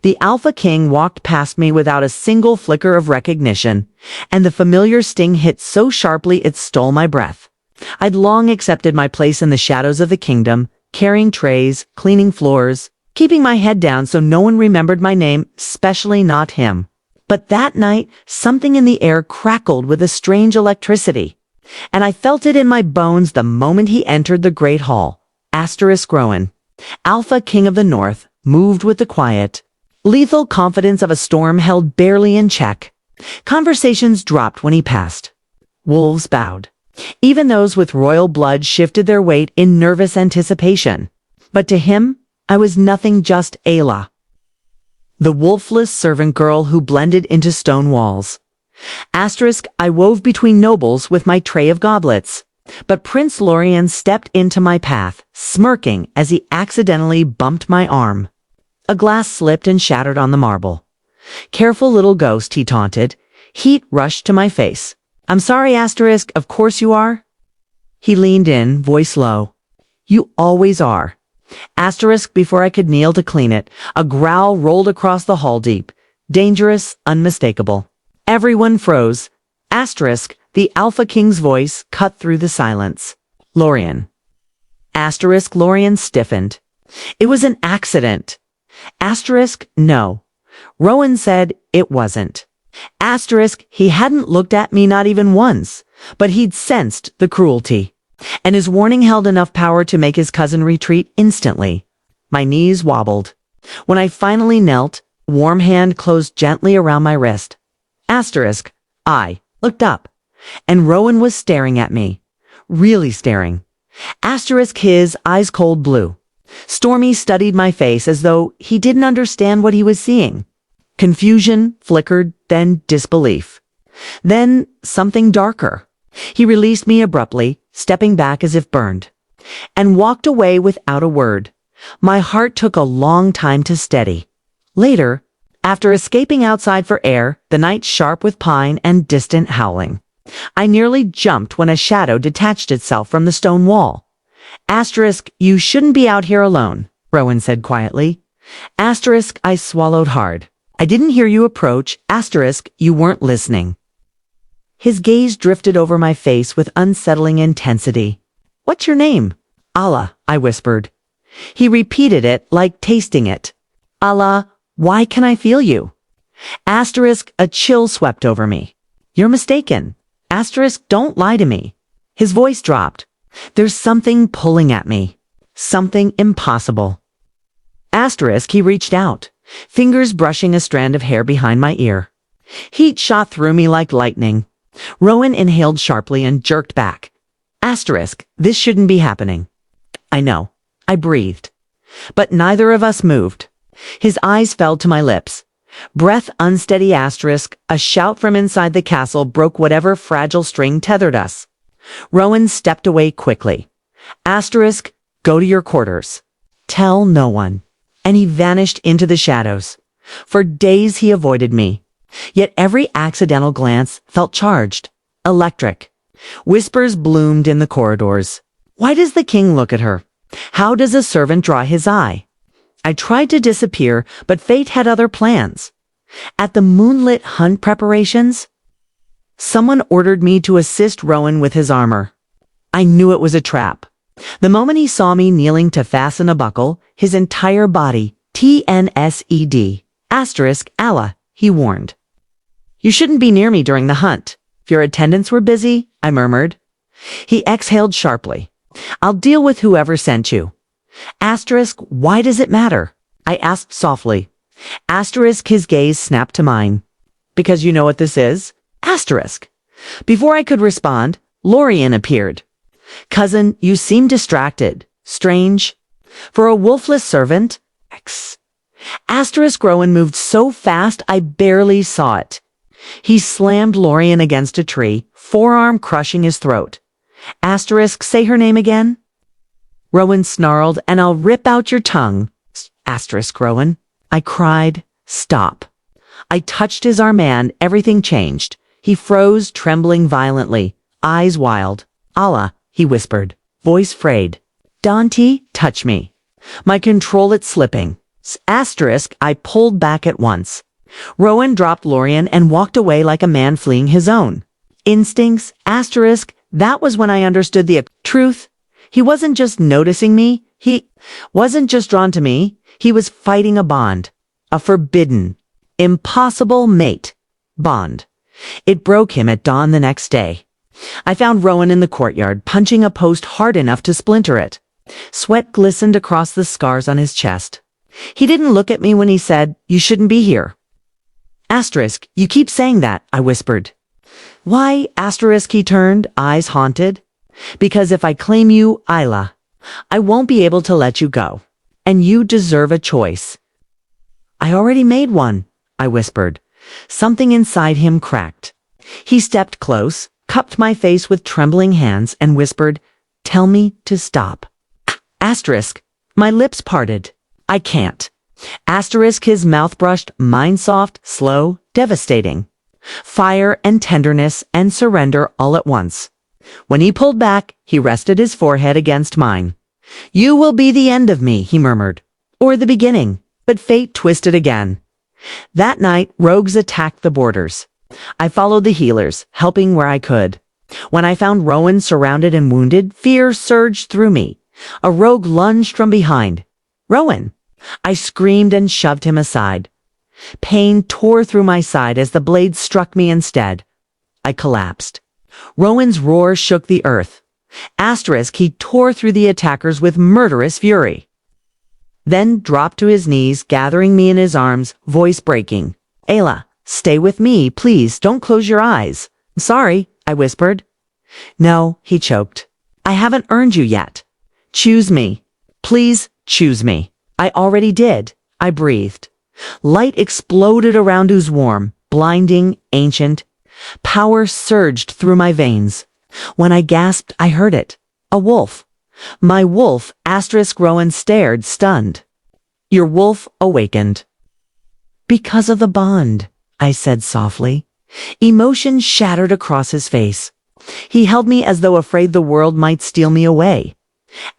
The Alpha King walked past me without a single flicker of recognition, and the familiar sting hit so sharply it stole my breath. I'd long accepted my place in the shadows of the kingdom, carrying trays, cleaning floors, keeping my head down so no one remembered my name, especially not him. But that night, something in the air crackled with a strange electricity, and I felt it in my bones the moment he entered the Great Hall. Rowan, Alpha King of the North, moved with the quiet, lethal confidence of a storm held barely in check. Conversations dropped when he passed. Wolves bowed. Even those with royal blood shifted their weight in nervous anticipation. But to him, I was nothing, just Ayla, the wolfless servant girl who blended into stone walls. I wove between nobles with my tray of goblets, but Prince Lorien stepped into my path, smirking as he accidentally bumped my arm. A glass slipped and shattered on the marble. "Careful, little ghost," he taunted. Heat rushed to my face. "I'm sorry, of course you are." He leaned in, voice low. "You always are." Before I could kneel to clean it, a growl rolled across the hall, deep, dangerous, unmistakable. Everyone froze. The Alpha King's voice cut through the silence. "Lorien." Lorien stiffened. "It was an accident." "No." Rowan said it wasn't. He hadn't looked at me, not even once, but he'd sensed the cruelty, and his warning held enough power to make his cousin retreat instantly. My knees wobbled. When I finally knelt, a warm hand closed gently around my wrist. I looked up, and Rowan was staring at me. Really staring. His eyes cold blue. Stormy studied my face as though he didn't understand what he was seeing. Confusion flickered, then disbelief. Then something darker. He released me abruptly, stepping back as if burned, and walked away without a word. My heart took a long time to steady. Later, after escaping outside for air, the night sharp with pine and distant howling, I nearly jumped when a shadow detached itself from the stone wall. "You shouldn't be out here alone," Rowan said quietly. I swallowed hard. "I didn't hear you approach. You weren't listening." His gaze drifted over my face with unsettling intensity. "What's your name?" "Allah," I whispered. He repeated it like tasting it. "Allah, why can I feel you?" A chill swept over me. "You're mistaken." "Don't lie to me." His voice dropped. "There's something pulling at me. Something impossible." He reached out, fingers brushing a strand of hair behind my ear. Heat shot through me like lightning. Rowan inhaled sharply and jerked back. "This shouldn't be happening." "I know." I breathed. But neither of us moved. His eyes fell to my lips. Breath unsteady. A shout from inside the castle broke whatever fragile string tethered us. Rowan stepped away quickly. "Go to your quarters. Tell no one." And he vanished into the shadows. For days he avoided me. Yet every accidental glance felt charged, electric. Whispers bloomed in the corridors. Why does the king look at her? How does a servant draw his eye? I tried to disappear, but fate had other plans. At the moonlit hunt preparations, someone ordered me to assist Rowan with his armor. I knew it was a trap. The moment he saw me kneeling to fasten a buckle, his entire body, TNSED, Allah, he warned. "You shouldn't be near me during the hunt. If your attendants were busy," I murmured. He exhaled sharply. "I'll deal with whoever sent you." "Why does it matter?" I asked softly. His gaze snapped to mine. "Because you know what this is?" Before I could respond, Lorien appeared. "Cousin, you seem distracted. Strange. For a wolfless servant?" Rowan moved so fast I barely saw it. He slammed Lorien against a tree, forearm crushing his throat. "Say her name again." Rowan snarled, "And I'll rip out your tongue." Rowan. I cried, "Stop." I touched his arm and everything changed. He froze, trembling violently, eyes wild. "Allah," he whispered, voice frayed. "Dante, touch me." My control it slipping. Asterisk, I pulled back at once. Rowan dropped Lorien and walked away like a man fleeing his own instincts. Asterisk, that was when I understood the truth. He wasn't just noticing me. He wasn't just drawn to me. He was fighting a bond. A forbidden, impossible mate bond. It broke him at dawn the next day. I found Rowan in the courtyard, punching a post hard enough to splinter it. Sweat glistened across the scars on his chest. He didn't look at me when he said, "You shouldn't be here." Asterisk, you keep saying that, I whispered. Why, asterisk, he turned, eyes haunted. Because if I claim you, Isla, I won't be able to let you go. And you deserve a choice. I already made one, I whispered. Something inside him cracked. He stepped close, cupped my face with trembling hands, and whispered, "Tell me to stop." Asterisk, my lips parted. I can't. Asterisk, his mouth brushed, mine soft, slow, devastating. Fire and tenderness and surrender all at once. When he pulled back, he rested his forehead against mine. "You will be the end of me," he murmured. "Or the beginning." But fate twisted again. That night, rogues attacked the borders. I followed the healers, helping where I could. When I found Rowan surrounded and wounded, fear surged through me. A rogue lunged from behind. "Rowan!" I screamed and shoved him aside. Pain tore through my side as the blade struck me instead. I collapsed. Rowan's roar shook the earth. Asterisk, he tore through the attackers with murderous fury. Then dropped to his knees, gathering me in his arms, voice breaking. "Ayla, stay with me, please, don't close your eyes." "I'm sorry," I whispered. "No," he choked. "I haven't earned you yet. Choose me. Please choose me." "I already did," I breathed. Light exploded around Uzwarm, blinding, ancient. Power surged through my veins. When I gasped, I heard it. A wolf. My wolf, asterisk, Rowan stared, stunned. "Your wolf awakened." "Because of the bond," I said softly. Emotion shattered across his face. He held me as though afraid the world might steal me away.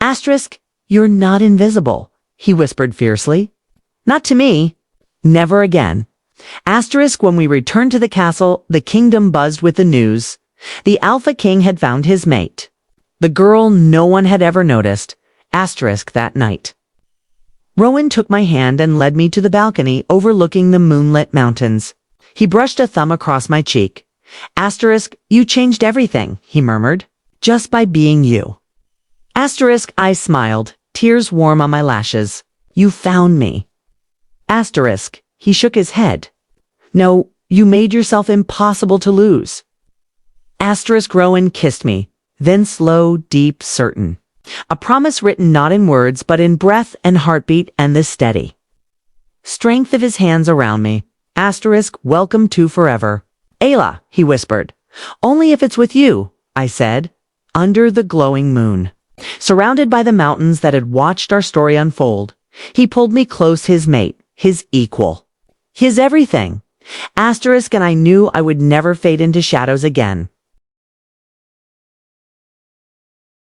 "Asterisk, you're not invisible," he whispered fiercely. "Not to me. Never again." Asterisk, when we returned to the castle, the kingdom buzzed with the news. The Alpha King had found his mate. The girl no one had ever noticed. Asterisk, that night. Rowan took my hand and led me to the balcony overlooking the moonlit mountains. He brushed a thumb across my cheek. "Asterisk, you changed everything," he murmured, "just by being you." Asterisk, I smiled, tears warm on my lashes. "You found me." Asterisk, he shook his head. "No, you made yourself impossible to lose." Asterisk, Rowan kissed me, then slow, deep, certain. A promise written not in words, but in breath and heartbeat and the steady strength of his hands around me. Asterisk, welcome to forever. "Ayla," he whispered. "Only if it's with you," I said, under the glowing moon. Surrounded by the mountains that had watched our story unfold, he pulled me close, his mate, his equal, his everything. Asterisk, and I knew I would never fade into shadows again.